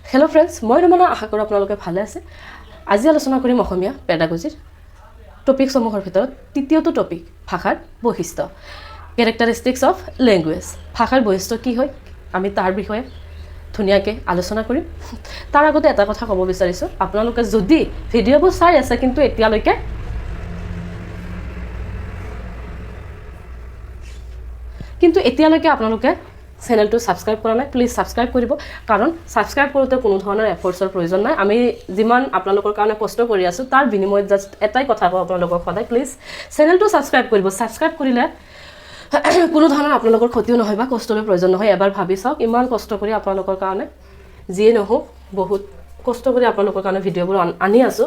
Hello friends मैं रमना आशा करूँ आपलोके भाले आछे। आज आलोचना करिम अসমীয়া पेडागोजिर टपिक समूहर भितरत तृतीयটো टपिक भाषार बৈশিষ্ট্য कैरेक्टारिस्टिक्स अफ लैंग्वेज। भाषार बৈশিষ্ট্য কি হয় আমি তার বিষয়ে ধুনিয়াকে আলোচনা কৰিম। তাৰ আগতে এটা কথা কব বিচাৰিছো, আপোনালোকে যদি ভিডিওবোৰ চাই আছে কিন্তু এতিয়ালৈকে আপোনালোকে চেনেলটো সাবস্ক্ৰাইব কৰা নাই, প্লিজ সাবস্ক্ৰাইব কৰিব। কাৰণ সাবস্ক্ৰাইব কৰোতে কোনো ধৰণৰ এফৰ্টছৰ প্ৰয়োজন নাই। আমি যিমান আপোনালোকৰ কাৰণে কষ্ট কৰি আছো তাৰ বিনিময়ত জাস্ট এটাই কথা কওঁ আপোনালোকক, সদায় প্লিজ চেনেলটো সাবস্ক্ৰাইব কৰিব। সাবস্ক্ৰাইব কৰিলে কোনো ধৰণৰ আপোনালোকৰ ক্ষতিও নহয় বা কষ্টৰ প্ৰয়োজন নহয়। এবাৰ ভাবি চাওক, ইমান কষ্ট কৰি আপোনালোকৰ কাৰণে যিয়ে নহওক বহুত কষ্ট কৰি আপোনালোকৰ কাৰণে ভিডিঅ'বোৰ আনি আছো।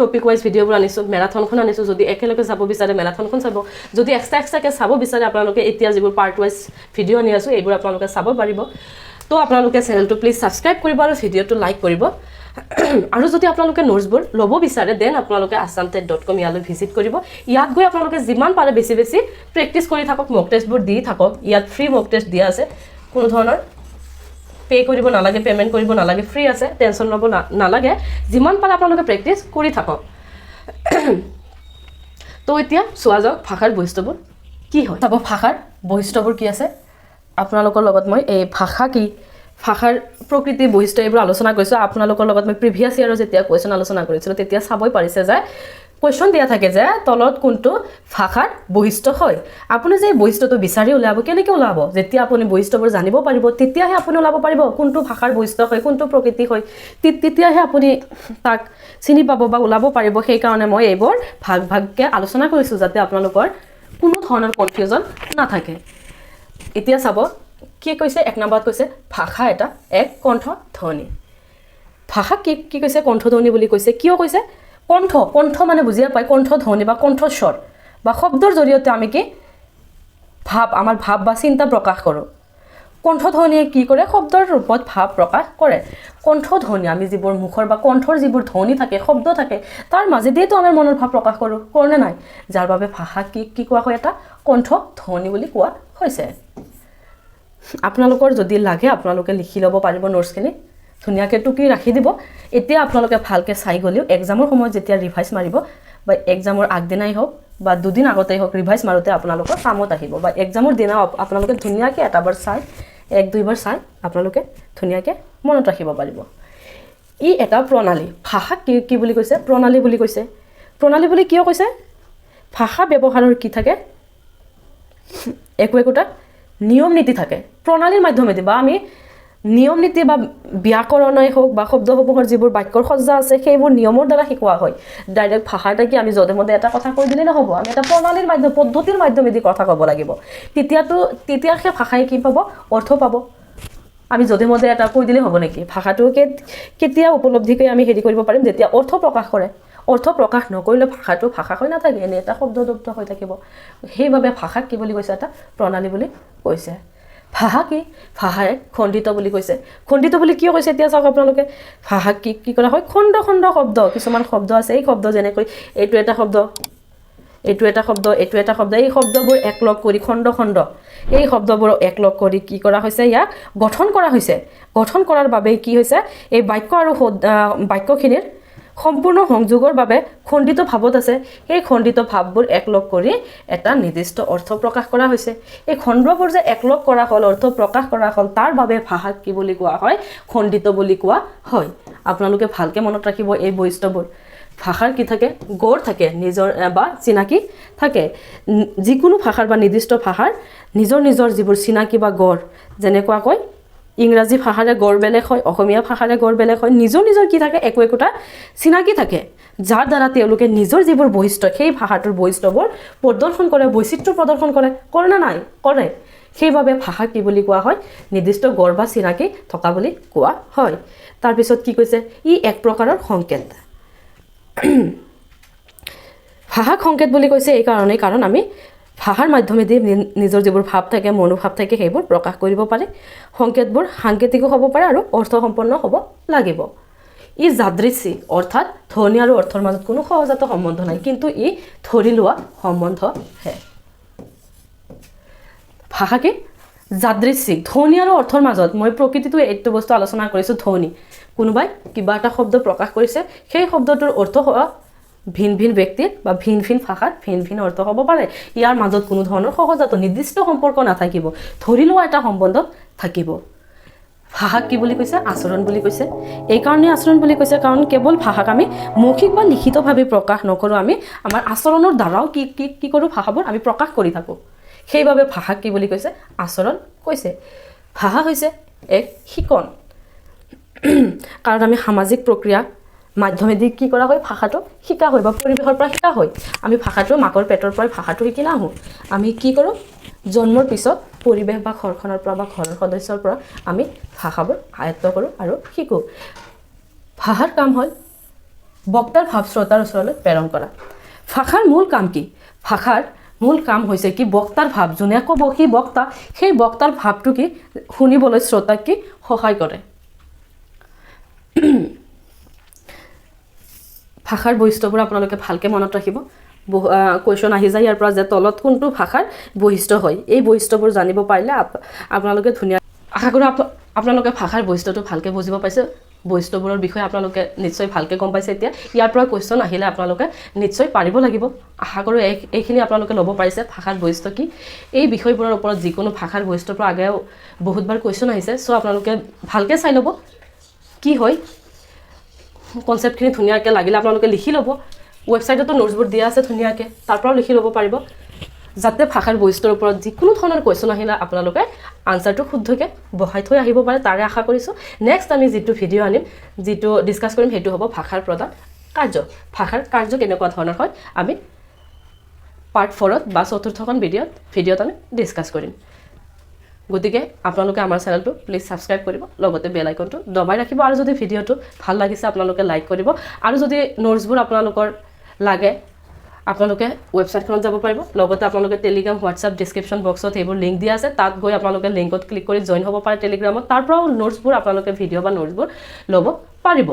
टपिक वाइज भिडिओ आनिছোঁ, मेराथन आनिছোঁ। যদি একেলগে যাব বিচাৰে মেৰাথনখন চাব, যদি এক্সট্ৰাকে চাব বিচাৰে আপোনালোকে এতিয়া যিবোৰ পাৰ্ট वाइज ভিডিও আনি আছোঁ এইবোৰ আপোনালোকে চাব পাৰিব। তো আপোনালোকে চেনেলটো প্লিজ সাবস্ক্ৰাইব কৰিব আৰু ভিডিওটো লাইক কৰিব। আৰু যদি আপোনালোকে নোটছবোৰ ল'ব বিচাৰে দেন আপোনালোকে assamtet.com ইয়ালৈ ভিজিট কৰিব। ইয়াত গৈ আপোনালোকে যিমান পাৰে বেছি বেছি প্ৰেক্টিছ কৰি থাকক, মক টেষ্টবোৰ দি থাকক। ইয়াত ফ্ৰী মক টেষ্ট দিয়া আছে, কোনো ধৰণৰ पे কৰিব নালাগে, পেমেন্ট কৰিব নালাগে, ফ্ৰী আছে, টেনশন ল'ব নালাগে। যিমান পাৰে আপোনালোকে প্ৰেক্টিছ কৰি থাকক। তো এতিয়া চোৱা যাওক ভাষাৰ বৈশিষ্ট্যবোৰ কি হয়। চাব ভাষাৰ বৈশিষ্ট্যবোৰ কি আছে। আপোনালোকৰ লগত মই এই ভাষা কি, ভাষাৰ প্ৰকৃতি বৈশিষ্ট্য এইবোৰ আলোচনা কৰিছোঁ। আপোনালোকৰ লগত মই প্ৰিভিয়াছ ইয়াৰৰ যেতিয়া কুৱেশ্যন আলোচনা কৰিছিলোঁ তেতিয়া চাবই পাৰিছে যে কুৱেশ্যন দিয়া থাকে যে তলত কোনটো ভাষাৰ বৈশিষ্ট্য হয়। আপুনি যে বৈশিষ্ট্যটো বিচাৰি ওলাব, কেনেকৈ ওলাব? যেতিয়া আপুনি বৈশিষ্ট্যবোৰ জানিব পাৰিব তেতিয়াহে আপুনি ওলাব পাৰিব কোনটো ভাষাৰ বৈশিষ্ট্য হয়, কোনটো প্ৰকৃতি হয়। তেতিয়াহে আপুনি তাক চিনি পাব বা ওলাব পাৰিব। সেইকাৰণে মই এইবোৰ ভাগ ভাগকৈ আলোচনা কৰিছোঁ যাতে আপোনালোকৰ কোনো ধৰণৰ কনফিউজন নাথাকে। এতিয়া চাব কি কৈছে। এক নম্বৰত কৈছে ভাষা এটা এক কণ্ঠধ্বনি। ভাষা কি কৈছে? কণ্ঠধ্বনি বুলি কৈছে। কিয় কৈছে? কণ্ঠ মানে বুজিয়ে পায়, কণ্ঠধ্বনি বা কণ্ঠস্বৰ বা শব্দৰ জৰিয়তে আমি কি আমাৰ ভাৱ বা চিন্তা প্ৰকাশ কৰোঁ। কণ্ঠধ্বনিয়ে কি কৰে? শব্দৰ ৰূপত ভাৱ প্ৰকাশ কৰে। কণ্ঠধ্বনি আমি যিবোৰ মুখৰ বা কণ্ঠৰ যিবোৰ ধ্বনি থাকে, শব্দ থাকে, তাৰ মাজেদিয়েতো আমাৰ মনৰ ভাৱ প্ৰকাশ কৰোঁ, কৰোঁনে নাই? যাৰ বাবে ভাষা কি কোৱা হয়? এটা কণ্ঠধ্বনি বুলি কোৱা হৈছে। আপোনালোকৰ যদি লাগে আপোনালোকে লিখি ল'ব পাৰিব নোটছখিনি, ধুনীয়াকৈ টুকি ৰাখি দিব। এতিয়া আপোনালোকে ভালকৈ চাই গ'লেও এক্সামৰ সময়ত যেতিয়া ৰিভাইজ মাৰিব বা এক্সামৰ আগদিনাই হওক বা দুদিন আগতেই হওক ৰিভাইজ মাৰোঁতে আপোনালোকৰ কামত আহিব। বা এক্সামৰ দিনা আপোনালোকে ধুনীয়াকৈ এটাবাৰ চাই, এক দুইবাৰ চাই আপোনালোকে ধুনীয়াকৈ মনত ৰাখিব পাৰিব। ই এটা প্ৰণালী। ভাষা কি বুলি কৈছে? প্ৰণালী বুলি কৈছে। প্ৰণালী বুলি কিয় কৈছে? ভাষা ব্যৱহাৰৰ কি থাকে? একোটা নিয়ম নীতি থাকে। প্ৰণালীৰ মাধ্যমেদি বা আমি নিয়ম নীতি বা ব্যাকৰণেই হওক বা শব্দসমূহৰ যিবোৰ বাক্যৰ সজ্জা আছে সেইবোৰ নিয়মৰ দ্বাৰা শিকোৱা হয়। ডাইৰেক্ট ভাষাটা কি আমি যধে মধে এটা কথা কৈ দিলে নহ'ব, আমি এটা প্ৰণালীৰ মাধ্যম পদ্ধতিৰ মাধ্যমেদি কথা ক'ব লাগিব। তেতিয়া সেই ভাষাই কি পাব? অৰ্থ পাব। আমি যধে মধে এটা কৈ দিলে হ'ব নেকি? ভাষাটোকে কেতিয়া উপলব্ধি কৰি আমি হেৰি কৰিব পাৰিম? যেতিয়া অৰ্থ প্ৰকাশ কৰে। অৰ্থ প্ৰকাশ নকৰিলে ভাষাটো ভাষা হৈ নাথাকে, এনেই এটা শব্দযুক্ত হৈ থাকিব। সেইবাবে ভাষাক কি বুলি কৈছে? এটা প্ৰণালী বুলি কৈছে। ভাষা কি? ভাষাই খণ্ডিত বুলি কৈছে। খণ্ডিত বুলি কিয় কৈছে এতিয়া চাওক আপোনালোকে। ভাষা কি কৰা হয়? খণ্ড খণ্ড শব্দ, কিছুমান শব্দ আছে, এই শব্দ যেনেকৈ এইটো এটা শব্দ, এইটো এটা শব্দ, এইটো এটা শব্দ, এই শব্দবোৰ একলগ কৰি খণ্ড খণ্ড এই শব্দবোৰ একলগ কৰি কি কৰা হৈছে? ইয়াক গঠন কৰা হৈছে। গঠন কৰাৰ বাবে কি হৈছে? এই বাক্য আৰু বাক্যখিনিৰ সম্পূৰ্ণ সংযোগৰ বাবে খণ্ডিত ভাৱত আছে। সেই খণ্ডিত ভাৱবোৰ একলগ কৰি এটা নিৰ্দিষ্ট অৰ্থ প্ৰকাশ কৰা হৈছে। এই খণ্ডবোৰ যে একলগ কৰা হ'ল, অৰ্থ প্ৰকাশ কৰা হ'ল, তাৰ বাবে ভাষাক কি বুলি কোৱা হয়? খণ্ডিত বুলি কোৱা হয়। আপোনালোকে ভালকৈ মনত ৰাখিব এই বৈশিষ্ট্যবোৰ। ভাষাৰ কি থাকে? গড় থাকে, নিজৰ বা চিনাকি থাকে। যিকোনো ভাষাৰ বা নিৰ্দিষ্ট ভাষাৰ নিজৰ যিবোৰ চিনাকি বা গড়, যেনেকুৱাকৈ ইংৰাজী ভাষাৰে গড় বেলেগ হয়, অসমীয়া ভাষাৰে গড় বেলেগ হয়। নিজৰ কি থাকে? একোটা চিনাকি থাকে, যাৰ দ্বাৰা তেওঁলোকে নিজৰ যিবোৰ বৈশিষ্ট্য সেই ভাষাটোৰ বৈশিষ্ট্যবোৰ প্ৰদৰ্শন কৰে, বৈচিত্ৰ্য প্ৰদৰ্শন কৰে নে নাই? কৰে। সেইবাবে ভাষা কি বুলি কোৱা হয়? নিৰ্দিষ্ট গড় বা চিনাকি থকা বুলি কোৱা হয়। তাৰপিছত কি কৈছে? ই এক প্ৰকাৰৰ সংকেত। ভাষাক সংকেত বুলি কৈছে এই কাৰণেই, কাৰণ আমি ভাষাৰ মাধ্যমেদি নিজৰ যিবোৰ ভাৱ থাকে, মনোভাৱ থাকে সেইবোৰ প্ৰকাশ কৰিব পাৰে। সংকেতবোৰ সাংকেতিকো হ'ব পাৰে আৰু অৰ্থসম্পন্ন হ'ব লাগিব। ই যাদৃচ্ছিক, অৰ্থাৎ ধ্বনি আৰু অৰ্থৰ মাজত কোনো সহজাত সম্বন্ধ নাই, কিন্তু ই ধৰি লোৱা সম্বন্ধহে। ভাষা কি? যাদৃচ্ছিক ধ্বনি আৰু অৰ্থৰ মাজত মই প্ৰকৃতিটো এইটো বস্তু আলোচনা কৰিছোঁ ধ্বনি কোনোবাই কিবা এটা শব্দ প্ৰকাশ কৰিছে সেই শব্দটোৰ অৰ্থ ভিন ভিন ব্যক্তিৰ বা ভিন ভিন ভাষাত ভিন ভিন অৰ্থ হ'ব পাৰে ইয়াৰ মাজত কোনো ধৰণৰ সহজাত নিৰ্দিষ্ট সম্পৰ্ক নাথাকিব ধৰি লোৱা এটা সম্বন্ধ থাকিব ভাষাক কি বুলি কৈছে আচৰণ বুলি কৈছে এই কাৰণে আচৰণ বুলি কৈছে কাৰণ কেৱল ভাষাক আমি মৌখিক বা লিখিতভাৱে প্ৰকাশ নকৰোঁ আমি আমাৰ আচৰণৰ দ্বাৰাও কি কৰোঁ ভাষাবোৰ আমি প্ৰকাশ কৰি থাকোঁ সেইবাবে ভাষাক কি বুলি কৈছে আচৰণ কৈছে ভাষা হৈছে এক শিকন কাৰণ আমি সামাজিক প্ৰক্ৰিয়া মাধ্যমেদি কি কৰা হয় ভাষাটো শিকা হয় বা পৰিৱেশৰ পৰা শিকা হয় আমি ভাষাটো মাকৰ পেটৰ পৰা ভাষাটো শিকি নাহোঁ আমি কি কৰোঁ জন্মৰ পিছত পৰিৱেশ বা ঘৰখনৰ পৰা বা ঘৰৰ সদস্যৰ পৰা আমি ভাষাবোৰ আয়ত্ত কৰোঁ আৰু শিকোঁ ভাষাৰ কাম হ'ল বক্তাৰ ভাৱ শ্ৰোতাৰ ওচৰলৈ প্ৰেৰণ কৰা ভাষাৰ মূল কাম কি ভাষাৰ মূল কাম হৈছে কি বক্তাৰ ভাৱ যোনে ক'ব সি বক্তা সেই বক্তাৰ ভাৱটো কি শুনিবলৈ শ্ৰোতাক কি সহায় কৰে ভাষাৰ বৈশিষ্ট্যবোৰ আপোনালোকে ভালকৈ মনত ৰাখিব কুৱেশ্যন আহি যায় ইয়াৰ পৰা যে তলত কোনটো ভাষাৰ বৈশিষ্ট্য হয় এই বৈশিষ্ট্যবোৰ জানিব পাৰিলে আপোনালোকে ধুনীয়া আশা কৰোঁ আপোনালোকে ভাষাৰ বৈশিষ্ট্যটো ভালকৈ বুজিব পাইছে বৈশিষ্ট্যবোৰৰ বিষয়ে আপোনালোকে নিশ্চয় ভালকৈ গম পাইছে এতিয়া ইয়াৰ পৰা কুৱেশ্যন আহিলে আপোনালোকে নিশ্চয় পাৰিব লাগিব আশা কৰোঁ এইখিনি আপোনালোকে ল'ব পাৰিছে ভাষাৰ বৈশিষ্ট্য কি এই বিষয়বোৰৰ ওপৰত যিকোনো ভাষাৰ বৈশিষ্ট্যৰ পৰা আগেও বহুতবাৰ কুৱেশ্যন আহিছে চ' আপোনালোকে ভালকৈ চাই ল'ব কি হয় কনচেপ্টখিনি ধুনীয়াকৈ লাগিলে আপোনালোকে লিখি ল'ব ৱেবছাইটতো নোটছবোৰ দিয়া আছে ধুনীয়াকৈ তাৰ পৰাও লিখি ল'ব পাৰিব যাতে ভাষাৰ বৈশিষ্ট্যৰ ওপৰত যিকোনো ধৰণৰ কুৱেশ্যন আহিলে আপোনালোকে আনচাৰটো শুদ্ধকৈ বহাই থৈ আহিব পাৰে তাৰে আশা কৰিছোঁ নেক্সট আমি যিটো ভিডিঅ' আনিম যিটো ডিছকাছ কৰিম সেইটো হ'ব ভাষাৰ প্ৰধান কাৰ্য ভাষাৰ কাৰ্য কেনেকুৱা ধৰণৰ হয় আমি পাৰ্ট 4ত বা চতুৰ্থখন ভিডিঅ'ত আমি ডিছকাছ কৰিম গতিকে আপোনালোকে আমাৰ চেনেলটো প্লিজ ছাবস্ক্ৰাইব কৰিব লগতে বেল আইকনটো দবাই ৰাখিব আৰু যদি ভিডিঅ'টো ভাল লাগিছে আপোনালোকে লাইক কৰিব আৰু যদি নোটছবোৰ আপোনালোকৰ লাগে আপোনালোকে ৱেবছাইটখনত যাব পাৰিব লগতে আপোনালোকে টেলিগ্ৰাম হোৱাটছআপ ডিছক্ৰিপশ্যন বক্সত এইবোৰ লিংক দিয়া আছে তাত গৈ আপোনালোকে লিংকত ক্লিক কৰি জইন হ'ব পাৰে টেলিগ্ৰামত তাৰ পৰাও নোটছবোৰ আপোনালোকে ভিডিঅ' বা নোটছবোৰ ল'ব পাৰিব